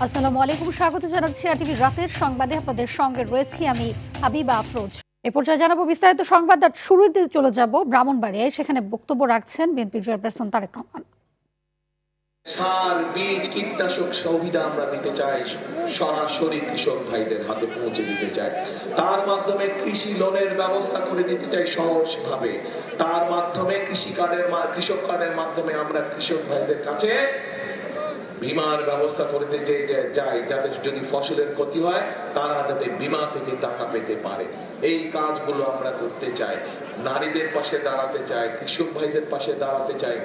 আসসালামু আলাইকুম, স্বাগত জানাচ্ছি আরটিভি রাতের সংবাদে। আপনাদের সঙ্গে রয়েছি আমি হাবিবা আফরোজ। এ পর্যায়ে জানাবো বিস্তারিত সংবাদ। আর শুরুতে চলে যাব ব্রাহ্মণবাড়িয়ায়, সেখানে বক্তব্য রাখছেন বিএনপি চেয়ারপারসন তারেক রহমান। সার, বীজ, কীটনাশক সুবিধা আমরা দিতে চাই, সরাসরি কৃষক ভাইদের হাতে পৌঁছে দিতে চাই। তার মাধ্যমে কৃষি লোনের ব্যবস্থা করে দিতে চাই সহজভাবে। তার মাধ্যমে কৃষক কার্ডের মাধ্যমে আমরা কৃষক ভাইদের কাছে বীমার ব্যবস্থা করতে যাই, যাতে যদি ফসলের ক্ষতি হয় তারা যাতে বীমা থেকে টাকা পেতে পারে। এই কাজগুলো আমরা করতে চাই। নারীদের পাশে দাঁড়াতে চাই, কৃষক ভাইদের পাশে দাঁড়াতে চাই,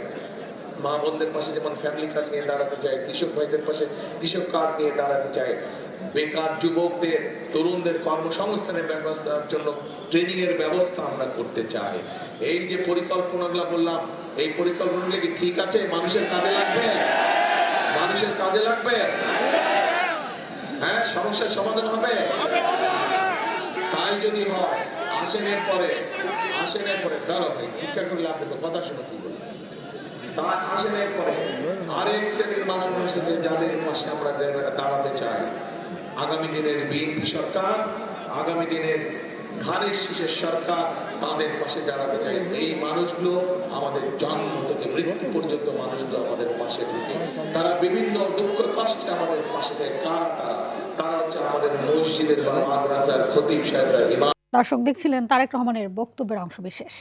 মা বোনদের পাশে যেমন ফ্যামিলি কার্ড নিয়ে দাঁড়াতে চাই, কৃষক ভাইদের পাশে কৃষক কার্ড নিয়ে দাঁড়াতে চাই। বেকার যুবকদের, তরুণদের কর্মসংস্থানের ব্যবস্থার জন্য ট্রেনিং এর ব্যবস্থা আমরা করতে চাই। এই যে পরিকল্পনাগুলো বললাম, এই পরিকল্পনাগুলো কি ঠিক আছে? মানুষের কাজে লাগবে? মানুষের কাজে লাগবে? হ্যাঁ, সমস্যার সমাধান হবে? তাই যদি হয়, আসেনের পরে দাঁড়াও ভাই, চিৎকার করে লাভ দেবো, কথা শোনো কি বলি। তার আসেনের পরে আরেক শ্রেণীর মানুষ এসেছে, যাদের পাশে আমরা দাঁড়াতে চাই। আগামী দিনের বিএনপি সরকার, আগামী দিনের ধানের শীষের সরকার, তাদের পাশে দাঁড়াতে চাই। এই মানুষগুলো আমাদের জন্ম থেকে মৃত্যু পর্যন্ত মানুষগুলো আমাদের পাশে থাকে। তারা বিভিন্ন দুঃখ কষ্টে আমাদের পাশে থাকে। তারা হচ্ছে আমাদের মসজিদের বা মাদ্রাসার খতিব সাহেবরা, ইমাম। দর্শক দেখছিলেন তারেক রহমানের বক্তব্যের অংশবিশেষ।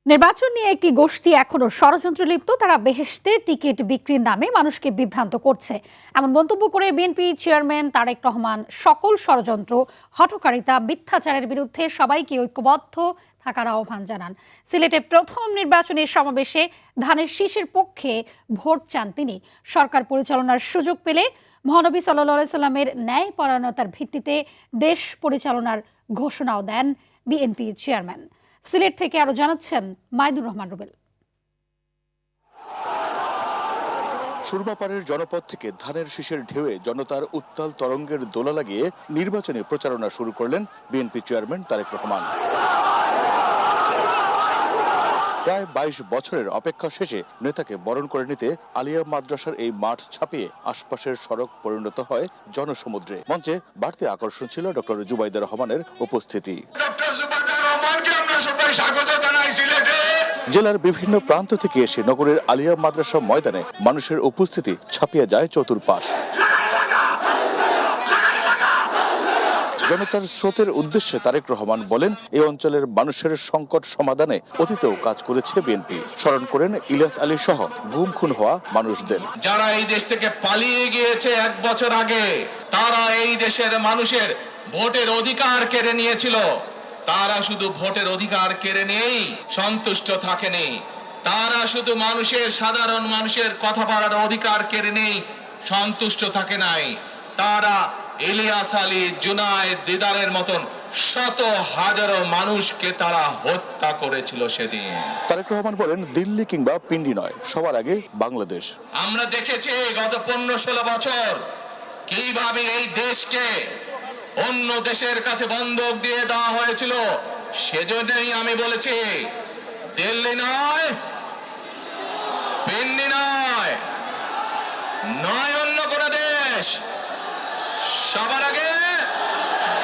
নির্বাচন নিয়ে একটি গোষ্ঠী এখনো ষড়যন্ত্রে লিপ্ত। তারা বেহেশতের টিকিট বিক্রির নামে মানুষকে বিভ্রান্ত করছে, এমন মন্তব্য করে বিএনপি চেয়ারম্যান তারেক রহমান সকল ষড়যন্ত্র, হঠকারিতা, মিথ্যাচারের বিরুদ্ধে সবাইকে ঐক্যবদ্ধ থাকার আহ্বান জানান। সিলেটে প্রথম নির্বাচনের সমাবেশে ধানের শীষের পক্ষে ভোট চান তিনি। সরকার পরিচালনার সুযোগ পেলে মহানবী সাল্লাল্লাহু আলাইহি সাল্লামের ন্যায়পরায়ণতার ভিত্তিতে দেশ পরিচালনার ঘোষণাও দেন বিএনপি চেয়ারম্যান। সিলেট থেকে আরো জানাচ্ছেন মাইদুর রহমান রুবেল। সুরমাপাড়ের জনপদ থেকে ধানের শীষের ঢেউয়ে জনতার উত্তাল তরঙ্গের দোলা লাগিয়ে নির্বাচনে প্রচারণা শুরু করলেন বিএনপি চেয়ারম্যান তারেক রহমান। প্রায় 22 বছরের অপেক্ষা শেষে নেতাকে বরণ করে নিতে আলিয়া মাদ্রাসার এই মাঠ ছাপিয়ে আশপাশের সড়ক পরিণত হয় জনসমুদ্রে। মঞ্চে বাড়তি আকর্ষণ ছিল ডক্টর জুবাইদা রহমানের উপস্থিতি। জেলার বিভিন্ন প্রান্ত থেকে এসে নগরের আলিয়া মাদ্রাসা ময়দানে মানুষের উপস্থিতি ছাপিয়ে যায় চতুর্পাশ। জনতার স্রোতের উদ্দেশ্যে তারেক রহমান বলেন, এই অঞ্চলের মানুষের সংকট সমাধানে অতীতেও কাজ করেছে বিএনপি। স্মরণ করেন ইলিয়াস আলী সহ গুম খুন হওয়া মানুষদের। যারা এই দেশ থেকে পালিয়ে গিয়েছে 1 বছর আগে, তারা এই দেশের মানুষের ভোটের অধিকার কেড়ে নিয়েছিল। তারা শুধু ভোটের অধিকার কেড়ে নিয়েই সন্তুষ্ট থাকেনি, তারা শুধু সাধারণ মানুষের কথা বলার অধিকার কেড়ে নিয়েই সন্তুষ্ট থাকে নাই। তারা ইলিয়াস আলী, জুনায়েদ, দিদারের মতন শত হাজারো মানুষকে তারা হত্যা করেছিল সেদিন। তারেক রহমান বলেন, দিল্লি কিংবা পিন্ডি নয়, সবার আগে বাংলাদেশ। আমরা দেখেছি গত 15-16 বছর কিভাবে এই দেশকে অন্য দেশের কাছে বন্ধক দিয়ে দেওয়া হয়েছিল। সেজন্যই আমি বলেছি, দিল্লি নয়, পিন্ডি নয়, অন্য কোনো দেশ, সবার আগে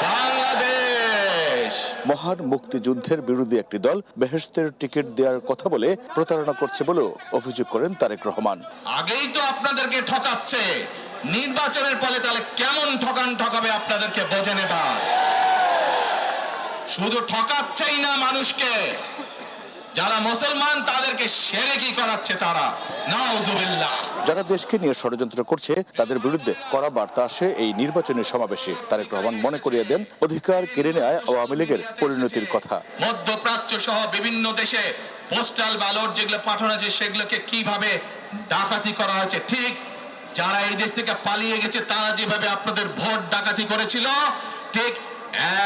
বাংলাদেশ। মহান মুক্তিযুদ্ধের বিরোধী একটি দল বেহেশতের টিকিট দেওয়ার কথা বলে প্রতারণা করছে বলেও অভিযোগ করেন তারেক রহমান। আগেই তো আপনাদেরকে ঠকাচ্ছে, নির্বাচনের ফলে তাহলে কেমন ঠকাবে আপনাদেরকে বোঝে নেবা। শুধু ঠকাচ্ছেই না মানুষকে, যারা মুসলমান তাদেরকে শিরকি করাচ্ছে তারা, নাউজুবিল্লাহ। যারা দেশকে নিয়ে ষড়যন্ত্র করছে তাদের বিরুদ্ধে কড়া বার্তা আসে এই নির্বাচনী সমাবেশে। তারেক রহমান মনে করিয়ে দেন অধিকার কেড়ে নেয় আওয়ামী লীগের পরিণতির কথা। মধ্যপ্রাচ্য সহ বিভিন্ন দেশে পোস্টাল ব্যালট যেগুলো পাঠানো হয়েছে সেগুলোকে কিভাবে ডাকাতি করা হয়েছে, ঠিক যারা এই দেশ থেকে পালিয়ে গেছে তারা যেভাবে আপনাদের ভোট ডাকাতি করেছিল, ঠিক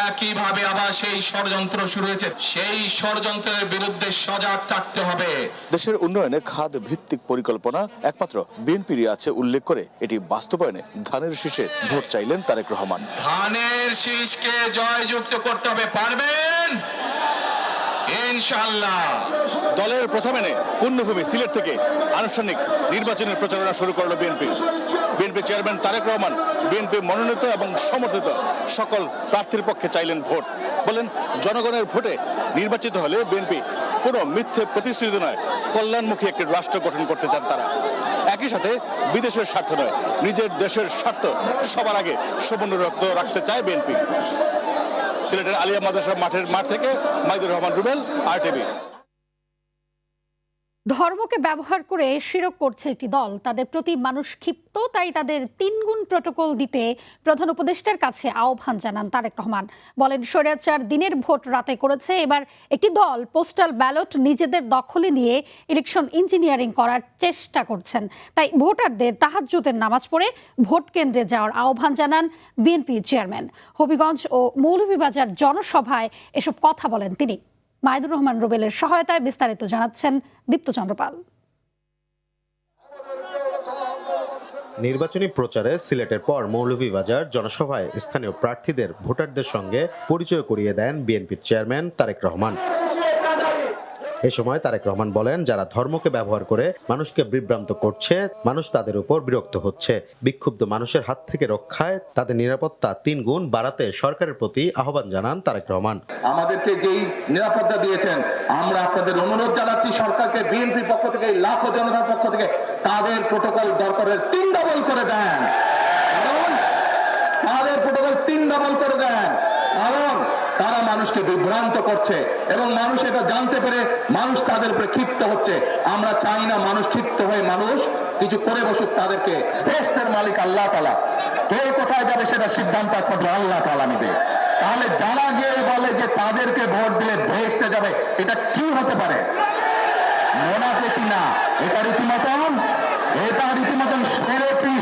একইভাবে আবার সেই ষড়যন্ত্র শুরু হয়েছে। সেই ষড়যন্ত্রের বিরুদ্ধে সজাগ থাকতে হবে। দেশের উন্নয়নে খাত ভিত্তিক পরিকল্পনা একমাত্র বিএনপিরই আছে উল্লেখ করে এটি বাস্তবায়নে ধানের শীষে ভোট চাইলেন তারেক রহমান। ধানের শীষকে জয়যুক্ত করতে হবে, পারবেন ইনশাআল্লাহ। দলের প্রথমে পূর্ণভূমি সিলেট থেকে আনুষ্ঠানিক নির্বাচনের প্রচারণা শুরু করলো বিএনপি চেয়ারম্যান তারেক রহমান বিএনপি মনোনীত এবং সমর্থিত সকল প্রার্থীর পক্ষে চাইলেন ভোট। বলেন, জনগণের ভোটে নির্বাচিত হলে বিএনপি কোনো মিথ্যে প্রতিশ্রুতি নয়, কল্যাণমুখী একটি রাষ্ট্র গঠন করতে চান তারা। একই সাথে বিদেশের স্বার্থ নয়, নিজের দেশের স্বার্থ সবার আগে সমুন্নত রাখতে চায় বিএনপি। সিলেটের আলিয়া মাদ্রাসা মাঠ থেকে মাইদুর রহমান রুবেল, RTV। ধর্মকে ব্যবহার করে শিরক করছে একটি দল, তাদের প্রতি মানুষ ক্ষিপ্ত, তাই তাদের 3 গুণ প্রটোকল দিতে প্রধান উপদেষ্টার কাছে আহ্বান জানান তারেক রহমান। বলেন, স্বৈরাচার দিনের ভোট রাতে করেছে, এবার একটি দল পোস্টাল ব্যালট নিজেদের দখলে নিয়ে ইলেকশন ইঞ্জিনিয়ারিং করার চেষ্টা করছেন। তাই ভোটারদের তাহাজ্জুদের নামাজ পড়ে ভোট কেন্দ্রে যাওয়ার আহ্বান জানান বিএনপি চেয়ারম্যান। হবিগঞ্জ ও মৌলভীবাজার জনসভায় এসব কথা বলেন তিনি। মাইদুর রহমান রুবেলের সহায়তায় বিস্তারিত জানাচ্ছেন দীপ্ত চন্দ্রপাল। নির্বাচনী প্রচারে সিলেটের পর মৌলভীবাজার জনসভায় স্থানীয় প্রার্থীদের ভোটারদের সঙ্গে পরিচয় করিয়ে দেন বিএনপির চেয়ারম্যান তারেক রহমান। এ সময় তারেক রহমান বলেন, যারা ধর্মকে ব্যবহার করে মানুষকে বিভ্রান্ত করছে, মানুষ তাদের উপর বিরক্ত হচ্ছে। বিক্ষুব্ধ মানুষের হাত থেকে রক্ষায় তাদের নিরাপত্তা 3 গুণ বাড়াতে সরকারের প্রতি আহ্বান জানান তারেক রহমান। আমাদেরকে যেই নিরাপত্তা দিয়েছেন, আমরা আপনাদের অনুরোধ জানাচ্ছি সরকারকে, বিএনপি পক্ষ থেকে, লাখো জনতার পক্ষ থেকে তাদের প্রটোকল দরকারের 3 ডাবল করে দেন। কারণ তাদের প্রটোকল 3 ডাবল করে দেন, কারণ তারা মানুষকে বিভ্রান্ত করছে এবং মানুষ এটা জানতে পেরে মানুষ তাদের উপরে ক্ষিপ্ত হচ্ছে। আমরা চাই না মানুষ ক্ষিপ্ত হয়ে মানুষ কিছু করে বসুক তাদেরকে। বেহেশতের মালিক আল্লাহ তাআলা, কে কোথায় যাবে সেটা সিদ্ধান্ত একমাত্র আল্লাহ তাআলা নেবে। তাহলে যারা গিয়ে বলে যে তাদেরকে ভোট দিলে বেহেশতে যাবে, এটা কি হতে পারে? মুনাফিকি না, এটা রীতিমতন শিরকি।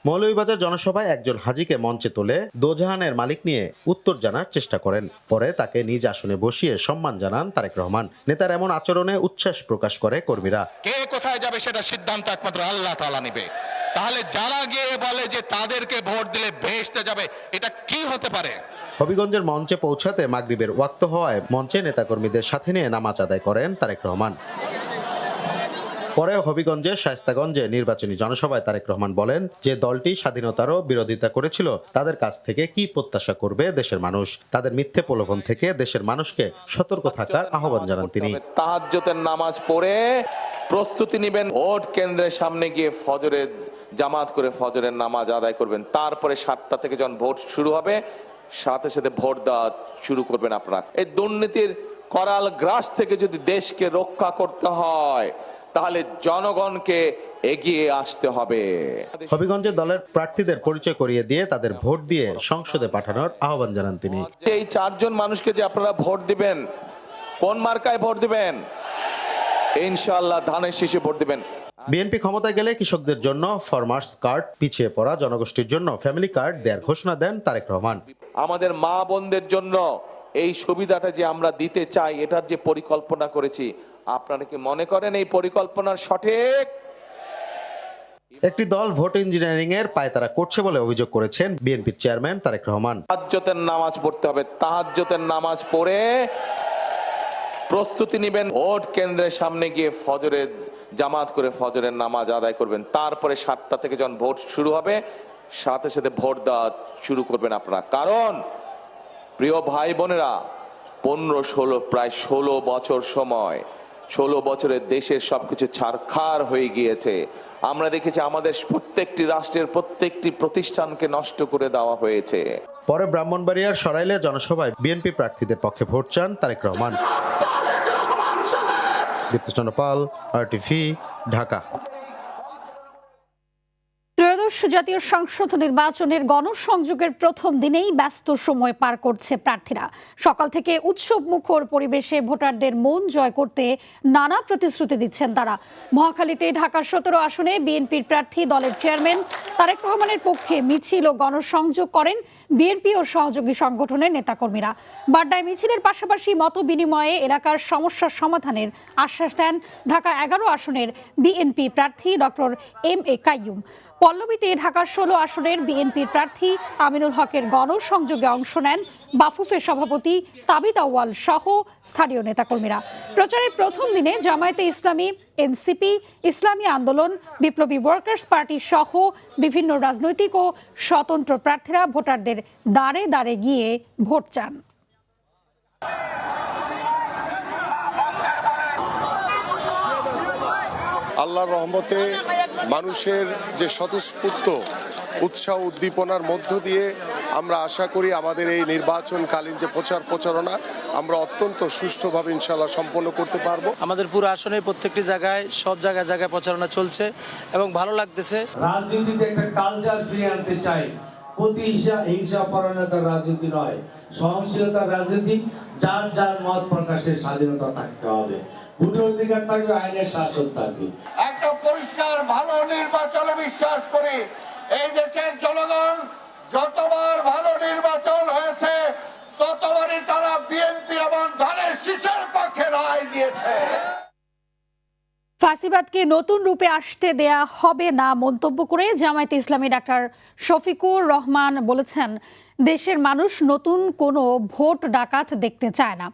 মৌলভীবাজার জনসভায় একজন হাজীকে মঞ্চে তুলে দোজাহানের মালিক নিয়ে উত্তর জানার চেষ্টা করেন। পরে তাকে নিজ আসনে বসিয়ে সম্মান জানান তারেক রহমান। নেতার এমন আচরণে উচ্ছ্বাস প্রকাশ করে কর্মীরা। কে কোথায় যাবে সেটা সিদ্ধান্ত একমাত্র আল্লাহ তাআলা নেবে। তাহলে যারা গিয়ে বলে যে তাদেরকে ভোট দিলে বেহেশতে যাবে, এটা কি হতে পারে? হবিগঞ্জের মঞ্চে পৌঁছাতে মাগরিবের ওয়াক্ত হওয়ায় মঞ্চে নেতাকর্মীদের সাথে নিয়ে নামাজ আদায় করেন তারেক রহমান। পরে হবিগঞ্জের শায়েস্তাগঞ্জে নির্বাচনী জনসভায় তারেক রহমান বলেন, যে দলটি স্বাধীনতারও বিরোধিতা করেছিল তাদের কাছ থেকে কি প্রত্যাশা করবে দেশের মানুষ। তাদের মিথ্যে প্রলোভন থেকে দেশের মানুষকে সতর্ক থাকার আহ্বান জানান তিনি। তাহাজ্জুদের নামাজ পড়ে প্রস্তুতি নেবেন, ভোট কেন্দ্রের সামনে গিয়ে ফজরের জামাত করে ফজরের নামাজ আদায় করবেন। তারপরে 7টা থেকে যখন ভোট শুরু হবে, সাথে সাথে ভোট দেওয়া শুরু করবেন আপনারা। এই দুর্নীতির করাল গ্রাস থেকে যদি দেশকে রক্ষা করতে হয়, তাহলে জনগণকে এগিয়ে আসতে হবে। হবিগঞ্জে দলের প্রার্থীদের পরিচয় করিয়ে দিয়ে তাদের ভোট দিয়ে সংসদে পাঠানোর আহ্বান জানান তিনি। এই 4 জন মানুষকে যে আপনারা ভোট দিবেন, কোন মার্কায় ভোট দিবেন? ইনশাআল্লাহ ধানের শীষে ভোট দিবেন। বিএনপি ক্ষমতায় গেলে কৃষকদের জন্য ফার্মার্স কার্ড, পিছিয়ে পড়া জনগোষ্ঠীর জন্য ফ্যামিলি কার্ড দেওয়ার ঘোষণা দেন তারেক রহমান। আমাদের মা বোনদের জন্য এই সুবিধাটা যে আমরা দিতে চাই, এটার যে পরিকল্পনা করেছি, আপনারা কি মনে করেন এই পরিকল্পনার সঠিক? একটি দল ভোট ইঞ্জিনিয়ারিং এর পায়তারা করছে বলে অভিযোগ করেছেন বিএনপির চেয়ারম্যান তারেক রহমান। তাহাজ্জুদের নামাজ পড়তে হবে, তাহাজ্জুদের নামাজ পড়ে প্রস্তুতি নেবেন, ভোট কেন্দ্রের সামনে গিয়ে ফজরের জামাত করে ফজরের নামাজ আদায় করবেন। তারপরে 7টা থেকে যখন ভোট শুরু হবে, সাথে সাথে ভোট দেওয়া শুরু করবেন আপনারা। কারণ প্রিয় ভাই বোনেরা, 15-16 প্রায় 16 বছর সময়, 16 বছরে দেশের সবকিছু ছারখার হয়ে গিয়েছে। আমরা দেখেছি আমাদের প্রত্যেকটি রাষ্ট্রের প্রত্যেকটি প্রতিষ্ঠানকে নষ্ট করে দেওয়া হয়েছে। পরে ব্রাহ্মণবাড়িয়ার সরাইলে জনসভায় বিএনপি প্রার্থীদের পক্ষে ভোট চান তারেক রহমান। দীপ্ত চন্দ্রপাল, RTV, ঢাকা। ত্রয়োদশ জাতীয় সংসদ নির্বাচনের গণসংযোগের প্রথম দিনেই ব্যস্ত সময় পার করছে প্রার্থীরা। সকাল থেকে উৎসব মুখর পরিবেশে ভোটারদের মন জয় করতে নানা প্রতিশ্রুতি দিচ্ছেন তারা। মহাখালীতে ঢাকা 17 আসনে বিএনপির প্রার্থী দলের চেয়ারম্যান তারেক রহমানের পক্ষে মিছিল ও গণসংযোগ করেন বিএনপি ও সহযোগী সংগঠনের নেতাকর্মীরা। বাড্ডায় মিছিলের পাশাপাশি মত বিনিময়ে এলাকার সমস্যা সমাধানের আশ্বাস দেন ঢাকা 11 আসনের বিএনপি প্রার্থী ডক্টর MA কাইয়ুম। পল্লবীতে ঢাকার ১৬ আসনের বিএনপির প্রার্থী আমিনুল হকের গণসংযোগে অংশ নেন বাফুফের সভাপতি তাবিত আউয়াল সহ স্থানীয় নেতাকর্মীরা। প্রচারের প্রথম দিনে জামায়াতে ইসলামী, এনসিপি, ইসলামী আন্দোলন, বিপ্লবী ওয়ার্কার্স পার্টি সহ বিভিন্ন রাজনৈতিক ও স্বতন্ত্র প্রার্থীরা ভোটারদের দ্বারে দ্বারে গিয়ে ভোট চান। আল্লাহর রহমতে মানুষের যে স্বতঃস্ফূর্ত উৎসাহ উদ্দীপনার মধ্য দিয়ে আমরা আশা করি আমাদের এই নির্বাচনকালীন যে প্রচারণা আমরা অত্যন্ত সুষ্ঠুভাবে ইনশাআল্লাহ সম্পন্ন করতে পারবো। আমাদের পুরো আসনে প্রত্যেকটি জায়গায় সব জায়গায় প্রচারণা চলছে এবং ভালো লাগতেছে। রাজনীতিতে একটা কালচার ফিরিয়ে আনতে চাই। হিংসা পরায়ণতার রাজনীতি নয়, সহনশীলতার রাজনীতি। যার যার মত প্রকাশের স্বাধীনতা থাকতে হবে, ভোটের অধিকার থাকবে, আইনের শাসন থাকবে। একটা পরিষ্কার ভালো নির্বাচনে বিশ্বাস করি। এই দেশের জনগণ যতবার ভালো নির্বাচন হয়েছে ততবারই তারা বিএনপি এবং ধানের শীষের পক্ষে রায় দিয়েছে। ফাঁসিবাদকে নতুন রূপে আসতে দেয়া হবে না মন্তব্য করে জামায়াতে ইসলামী ডাক্তার শফিকুর রহমান বলেছেন, দেশের মানুষ নতুন কোনো ভোট ডাকাত দেখতে চায় না।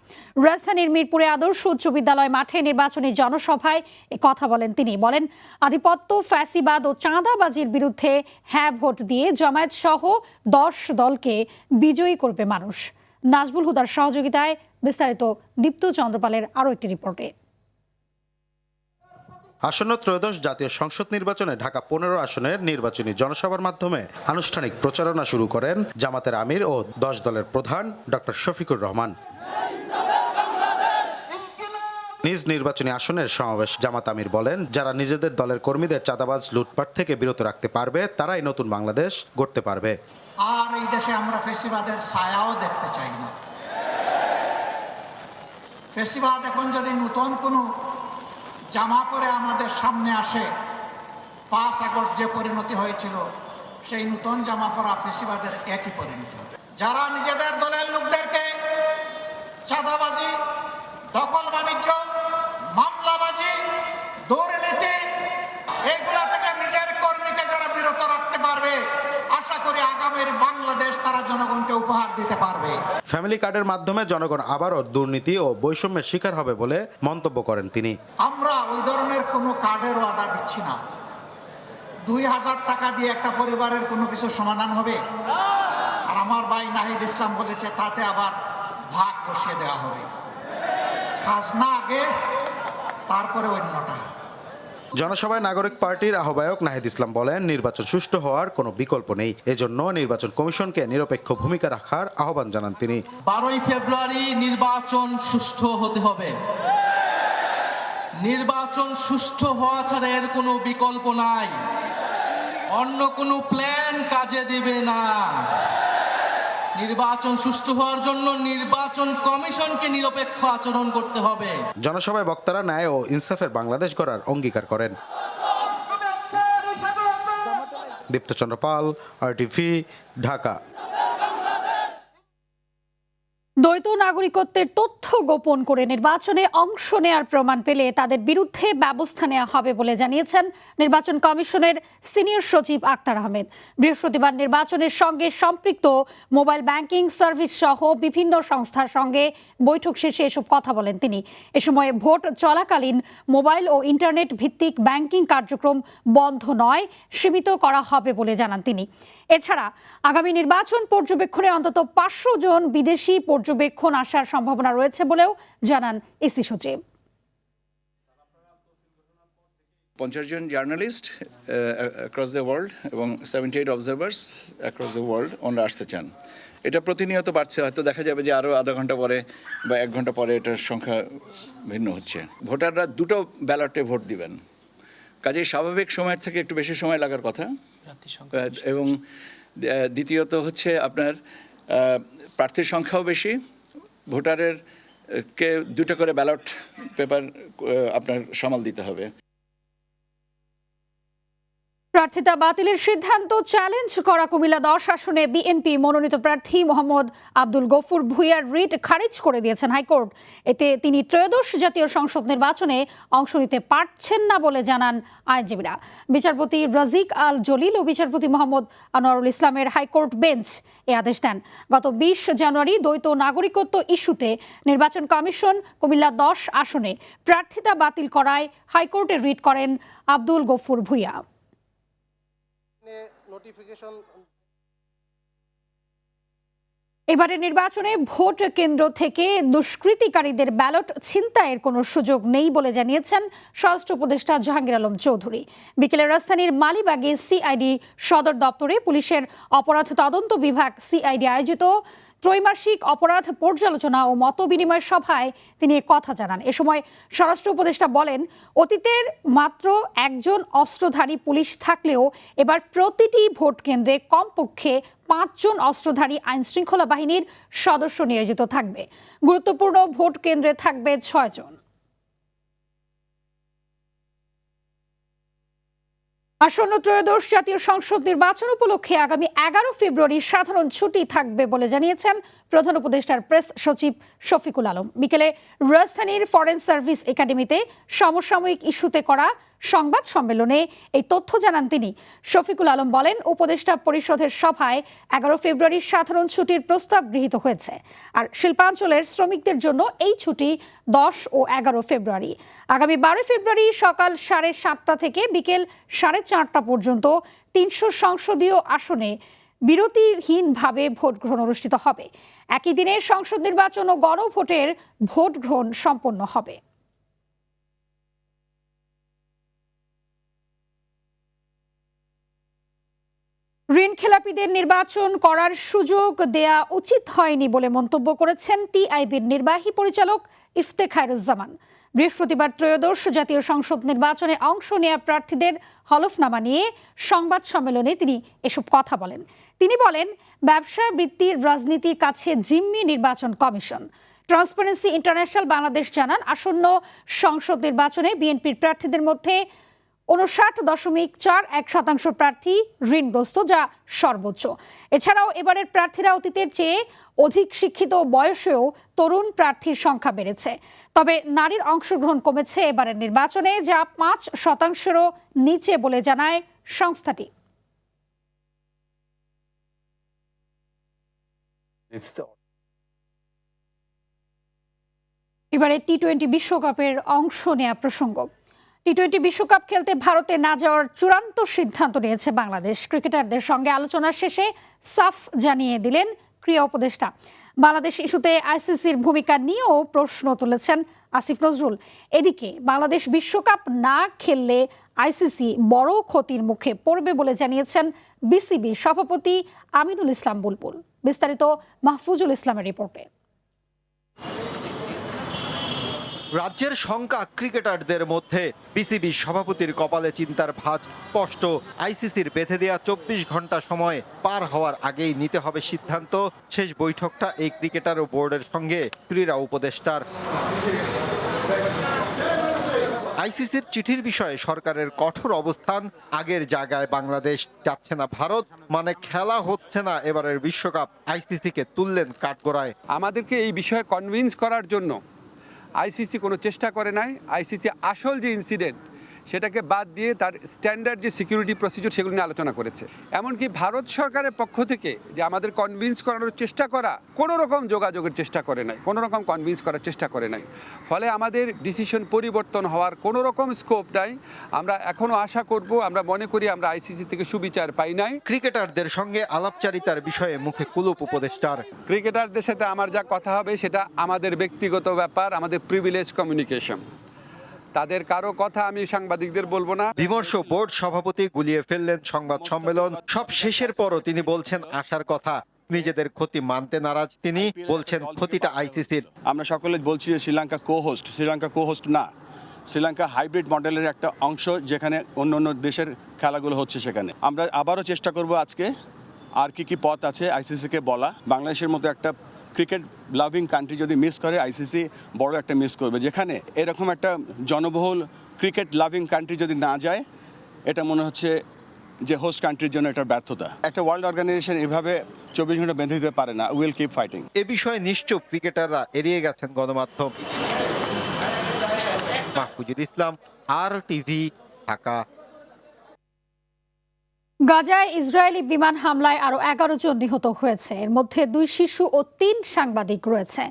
রাজধানীর মিরপুরে আদর্শ উচ্চ বিদ্যালয় মাঠে নির্বাচনী জনসভায় কথা বলেন তিনি। বলেন, আধিপত্য, ফ্যাসিবাদ ও চাঁদাবাজির বিরুদ্ধে হ্যাঁ ভোট দিয়ে জামায়াত সহ 10 দলকে বিজয়ী করবে মানুষ। নাজবুল হুদার সহযোগিতায় বিস্তারিত দীপ্ত চন্দ্রপালের আরও একটি রিপোর্টে। আসন্ন ত্রয়োদশ জাতীয় সংসদ নির্বাচনে ঢাকা 15 আসনের নির্বাচনী জনসভার মাধ্যমে আনুষ্ঠানিক প্রচারণা শুরু করেন জামাতের আমির ও 10 দলের প্রধান ডক্টর শফিকুর রহমান। নিজ নির্বাচনী আসনের সমাবেশ জামাত আমির বলেন, যারা নিজেদের দলের কর্মীদের চাঁদাবাজ, লুটপাট থেকে বিরত রাখতে পারবে তারাই নতুন বাংলাদেশ গড়তে পারবে। আর এই দেশে আমরা ফ্যাসিবাদের ছায়াও দেখতে চাই না। ফ্যাসিবাদ এখন যদি নতুন কোনো জামা পরে আমাদের সামনে আসে, 5 আগস্ট যে পরিণতি হয়েছিল সেই নতুন জামা পরা ফ্যাসিবাদের একই পরিণতি হবে। যারা নিজেদের দলের লোকদেরকে চাঁদাবাজি, দখল বাণিজ্য, মামলাবাজি, দুর্নীতি এগুলা থেকে নিজের কর্মীকে যারা বিরত রাখতে পারবে, আশা করি আগামীর বাংলাদেশ তারা জনগণকে উপহার দিতে পারবে। ফ্যামিলি কার্ডের মাধ্যমে জনগণ আবারও দুর্নীতি ও বৈষম্যের শিকার হবে বলে মন্তব্য করেন তিনি। আমরা ওই ধরনের কোনো কার্ডের ওয়াদা দিচ্ছি না। 2000 টাকা দিয়ে একটা পরিবারের কোনো কিছু সমাধান হবে? আর আমার ভাই নাহিদ ইসলাম বলেছে তাতে আবার ভাগ বসিয়ে দেওয়া হবে। খাজনা আগে, তারপরে অন্যটা। জনসভায় নাগরিক পার্টির আহ্বায়ক নাহিদ ইসলাম বলেন, নির্বাচন সুষ্ঠু হওয়ার কোনো বিকল্প নেই। এজন্য নির্বাচন কমিশনকে নিরপেক্ষ ভূমিকা রাখার আহ্বান জানান তিনি। 12 ফেব্রুয়ারি নির্বাচন সুষ্ঠু হতে হবে। নির্বাচন সুষ্ঠু হওয়া ছাড়া এর কোনো বিকল্প নাই। অন্য কোনো প্ল্যান কাজে দিবে না। নির্বাচন সুষ্ঠু হওয়ার জন্য নির্বাচন কমিশনকে নিরপেক্ষ আচরণ করতে হবে। জনসভায় বক্তারা ন্যায় ও ইনসাফের বাংলাদেশ গড়ার অঙ্গীকার করেন। দীপ্ত চন্দ্রপাল, RTV, ঢাকা। দ্বৈত নাগরিকত্বের তথ্য গোপন করে নির্বাচনে অংশ নেয়ার প্রমাণ পেলে তাদের বিরুদ্ধে ব্যবস্থা নেওয়া হবে বলে জানিয়েছেন নির্বাচন কমিশনের সিনিয়র সচিব আক্তার আহমেদ। বৃহস্পতিবার নির্বাচনের সঙ্গে সম্পৃক্ত মোবাইল ব্যাংকিং সার্ভিস সহ বিভিন্ন সংস্থার সঙ্গে বৈঠক শেষে এসব কথা বলেন তিনি। এ সময় ভোট চলাকালীন মোবাইল ও ইন্টারনেট ভিত্তিক ব্যাংকিং কার্যক্রম বন্ধ নয়, সীমিত করা হবে বলে জানান তিনি। এছাড়া আগামী নির্বাচন পর্যবেক্ষণে অন্তত 500 জন বিদেশি পর্যবেক্ষণ আসার সম্ভাবনা রয়েছে বলেও জানান ইসি সচিব। 50 জন জার্নালিস্ট অ্যাক্রস দ্য ওয়ার্ল্ড এবং 78 অবজারভার্স অ্যাক্রস দ্য ওয়ার্ল্ড ওনারা আসতে চান। এটা প্রতিনিয়ত বাড়ছে, হয়তো দেখা যাবে যে আরও আধা ঘন্টা পরে বা 1 ঘন্টা পরে এটার সংখ্যা ভিন্ন হচ্ছে। ভোটাররা 2টো ব্যালটে ভোট দিবেন, কাজেই স্বাভাবিক সময়ের থেকে একটু বেশি সময় লাগার কথা। এবং দ্বিতীয়ত হচ্ছে আপনার প্রার্থীর সংখ্যাও বেশি, ভোটারের কে 2টা করে ব্যালট পেপার আপনার সামাল দিতে হবে। প্রার্থিতা বাতিলের সিদ্ধান্ত চ্যালেঞ্জ করা কুমিল্লা 10 আসনে বিএনপি মনোনীত প্রার্থী মোহাম্মদ আব্দুল গফুর ভূঁইয়ার রিট খারিজ করে দিয়েছেন হাইকোর্ট। এতে তিনি ত্রয়োদশ জাতীয় সংসদ নির্বাচনে অংশ নিতে পারছেন না বলে জানান আইনজীবীরা। বিচারপতি রাজিক আল জলিল ও বিচারপতি মোহাম্মদ আনোয়ারুল ইসলামের হাইকোর্ট বেঞ্চ এ আদেশ দেন। গত 20 জানুয়ারি দ্বৈত নাগরিকত্ব ইস্যুতে নির্বাচন কমিশন কুমিল্লা 10 আসনে প্রার্থিতা বাতিল করায় হাইকোর্টে রিট করেন আব্দুল গফুর ভূঁইয়া। এবারে নির্বাচনে ভোট কেন্দ্র থেকে দুষ্কৃতিকারীদের ব্যালট ছিনতাইয়ের কোনো সুযোগ নেই বলে জানিয়েছেন স্বরাষ্ট্র উপদেষ্টা জাহাঙ্গীর আলম চৌধুরী। বিকেলে রাজধানীর মালিবাগে সিআইডি সদর দপ্তরে পুলিশের অপরাধ তদন্ত বিভাগ সিআইডি আয়োজিত ত্রৈমাসিক অপরাধ পর্যালোচনা ও মতবিনিময় সভায় তিনি কথা জানান। এ সময় স্বরাষ্ট্র উপদেষ্টা বলেন, অতীতের মাত্র একজন অস্ত্রধারী পুলিশ থাকলেও এবার প্রতিটি ভোট কেন্দ্রে কমপক্ষে 5 জন অস্ত্রধারী আইনশৃঙ্খলা বাহিনীর সদস্য নিয়োজিত থাকবে। গুরুত্বপূর্ণ ভোট কেন্দ্রে থাকবে 6 জন। আসন্ন ত্রয়োদশ জাতীয় সংসদ নির্বাচন উপলক্ষে আগামী 11 ফেব্রুয়ারি সাধারণ ছুটি থাকবে বলে জানিয়েছেন প্রধান উপদেষ্টার প্রেস সচিব শফিকুল আলম। বিকেলে রাজধানীর ফরেন সার্ভিস একাডেমিতে সমসাময়িক ইস্যুতে করা সংবাদ সম্মেলনে এই তথ্য জানান তিনি। শফিকুল আলম বলেন, উপদেষ্টা পরিষদের সভায় 11 ফেব্রুয়ারি সাধারণ ছুটির প্রস্তাব গৃহীত হয়েছে। আর শিল্পাঞ্চলের শ্রমিকদের জন্য এই ছুটি 10 ও 11 ফেব্রুয়ারি। আগামী 12 ফেব্রুয়ারি সকাল 7:30 থেকে বিকেল 4:30 পর্যন্ত 300 সংসদীয় আসনে বিরতিহীনভাবে ভোট গ্রহণ অনুষ্ঠিত হবে। একই দিনে সংসদ নির্বাচন ও গণভোটের ভোট গ্রহণ সম্পন্ন হবে। ঋণ খেলাপিদের নির্বাচন করার সুযোগ দেয়া উচিত হয়নি বলে মন্তব্য করেছেন টিআইবির নির্বাহী পরিচালক ইফতেখারুজ্জামান। বৃহস্পতিবার ত্রয়োদশ জাতীয় সংসদ নির্বাচনে অংশ নেয়া প্রার্থীদের হলফনামা নিয়ে সংবাদ সম্মেলনে তিনি এসব কথা বলেন। তিনি বলেন, ব্যবসা বৃত্তির রাজনীতির কাছে জিম্মি নির্বাচন কমিশন। ট্রান্সপারেন্সি ইন্টারন্যাশনাল বাংলাদেশ জানান, আসন্ন সংসদ নির্বাচনে বিএনপির প্রার্থীদের মধ্যে 59.41% প্রার্থী ঋণগ্রস্ত, যা সর্বোচ্চ। এছাড়াও এবারের প্রার্থীরা অতীতের চেয়ে অধিক শিক্ষিত, বয়সেও তরুণ প্রার্থীর সংখ্যা বেড়েছে। তবে নারীর অংশগ্রহণ কমেছে এবারের নির্বাচনে, যা 5%-রও নিচে বলে জানায় সংস্থাটি। এবারে টি-20 বিশ্বকাপের অংশ নেওয়া প্রসঙ্গ। টি-20 বিশ্বকাপ খেলতে ভারতে না যাওয়ার চূড়ান্ত সিদ্ধান্ত নিয়েছে বাংলাদেশ। ক্রিকেটারদের সঙ্গে আলোচনার শেষে সাফ জানিয়ে দিলেন ক্রীড়া উপদেষ্টা। বাংলাদেশ ইস্যুতে আইসিসির ভূমিকা নিয়েও প্রশ্ন তুলেছেন আসিফ নজরুল। এদিকে বাংলাদেশ বিশ্বকাপ না খেললে আইসিসি বড় ক্ষতির মুখে পড়বে বলে জানিয়েছেন বিসিবি সভাপতি আমিনুল ইসলাম বুলবুল। বিস্তারিত মাহফুজুল ইসলামের রিপোর্টে। রাজ্যের শঙ্কা ক্রিকেটারদের মধ্যে, বিসিবি সভাপতির কপালে চিন্তার ভাঁজ স্পষ্ট। আইসিসির বেঁধে দেয়া 24 ঘন্টা সময় পার হওয়ার আগেই নিতে হবে সিদ্ধান্ত। শেষ বৈঠকটা এই ক্রিকেটার ও বোর্ডের সঙ্গে ক্রীড়া উপদেষ্টার। আইসিসির চিঠির বিষয়ে সরকারের কঠোর অবস্থান, আগের জায়গায় বাংলাদেশ যাচ্ছে না ভারত, মানে খেলা হচ্ছে না এবারের বিশ্বকাপ। আইসিসিকে তুললেন কাঠগড়ায়। আমাদেরকে এই বিষয়ে কনভিন্স করার জন্য আইসিসি কোনো চেষ্টা করে নাই। আইসিসি আসল যে ইনসিডেন্ট সেটাকে বাদ দিয়ে তার স্ট্যান্ডার্ড যে সিকিউরিটি প্রসিডিউর সেগুলো নিয়ে আলোচনা করেছে। এমনকি ভারত সরকারের পক্ষ থেকে যে আমাদের কনভিন্স করানোর চেষ্টা করা, কোনো রকম যোগাযোগের চেষ্টা করে নাই, কোনো রকম কনভিন্স করার চেষ্টা করে নাই। ফলে আমাদের ডিসিশন পরিবর্তন হওয়ার কোনো রকম স্কোপ নাই। আমরা এখনও আশা করব, আমরা মনে করি আমরা আইসিসি থেকে সুবিচার পাই নাই। ক্রিকেটারদের সঙ্গে আলাপচারিতার বিষয়ে মুখে কুলুপ উপদেষ্টার। ক্রিকেটারদের সাথে আমার যা কথা হবে সেটা আমাদের ব্যক্তিগত ব্যাপার, আমাদের প্রিভিলেজ কমিউনিকেশন। তাদের কারো কথা আমি সাংবাদিকদের বলবো না। বিমর্ষ বোর্ড সভাপতি গুলিয়ে ফেললেন সংবাদ সম্মেলন। সব শেষের পরও তিনি বলছেন আশার কথা। নিজেদের ক্ষতি মানতে নারাজ তিনি, বলছেন ক্ষতিটা আইসিসির। আমরা সকলে বলছি যে শ্রীলঙ্কা কো হোস্ট না, শ্রীলঙ্কা হাইব্রিড মডেলের একটা অংশ, যেখানে অন্য অন্য দেশের খেলাগুলো হচ্ছে। সেখানে আমরা আবারও চেষ্টা করব আজকে আর কি পথ আছে আইসিসিকে বলা। বাংলাদেশের মতো একটা ক্রিকেট লাভিং কান্ট্রি যদি মিস করে, আইসিসি বড় একটা মিস করবে। যেখানে এরকম একটা জনবহুল ক্রিকেট লাভিং কান্ট্রি যদি না যায়, এটা মনে হচ্ছে যে হোস্ট কান্ট্রির জন্য এটা ব্যর্থতা। একটা ওয়ার্ল্ড অর্গানাইজেশন এভাবে 24 ঘন্টা বেঁধে দিতে পারে না। Will keep fighting. এ বিষয়ে নিশ্চুপ ক্রিকেটাররা এড়িয়ে গেছেন গণমাধ্যম। মাহফুজুল ইসলাম, RTV, ঢাকা। গাজায় ইসরায়েলি বিমান হামলায় আরো 11 জন নিহত হয়েছে। এর মধ্যে 2 শিশু ও 3 সাংবাদিক রয়েছে।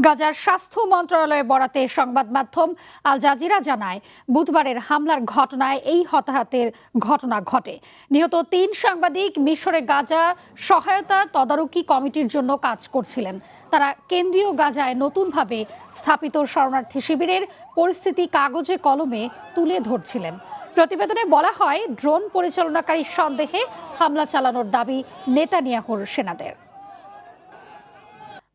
গাজার স্বাস্থ্য মন্ত্রণালয়ের বরাতে সংবাদ মাধ্যম আল জাজিরা জানায়, বুধবারের হামলার ঘটনায় এই হতাহতের ঘটনা ঘটে। নিহত 3 সাংবাদিক মিশরে গাজা সহায়তা তদারকি কমিটির জন্য কাজ করছিলেন। তারা কেন্দ্রীয় গাজায় নতুনভাবে স্থাপিত শরণার্থী শিবিরের পরিস্থিতি কাগজে কলমে তুলে ধরছিলেন। প্রতিবেদনে বলা হয়, ড্রোন পরিচালনাকারীর সন্দেহে হামলা চালানোর দাবি নেতানিয়াহুর সেনাদের।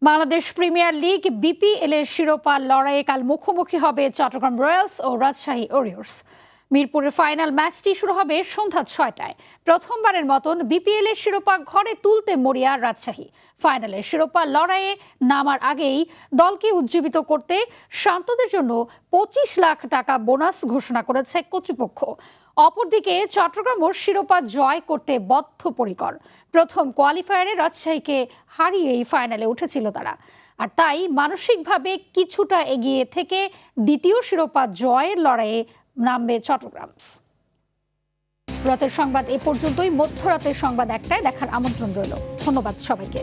বাংলাদেশ প্রিমিয়ার লিগ BPL এর শিরোপা লড়াইয়ে কাল মুখোমুখি হবে চট্টগ্রাম রয়্যালস ও রাজশাহী ওরিয়র্স। মিরপুরের ফাইনাল ম্যাচটি শুরু হবে সন্ধ্যা 6টায়। প্রথমবারের মতন BPL এর শিরোপা ঘরে তুলতে মরিয়া রাজশাহী। ফাইনালের শিরোপা লড়াইয়ে নামার আগেই দলকে উজ্জীবিত করতে শান্তদের জন্য 25 লাখ টাকা বোনাস ঘোষণা করেছে কর্তৃপক্ষ। অপরদিকে চট্টগ্রামও শিরোপা জয় করতে বদ্ধপরিকর। প্রথম কোয়ালিফায়ারে রাজশাহীকে হারিয়েই ফাইনালে উঠেছিল তারা। আর তাই মানসিকভাবে কিছুটা এগিয়ে থেকে দ্বিতীয় শিরোপা জয়ের লড়াইয়ে নামবে চট্টগ্রাম। রাতের সংবাদ এ পর্যন্তই। মধ্যরাতের সংবাদ 1টায় দেখার আমন্ত্রণ রইল। ধন্যবাদ সবাইকে।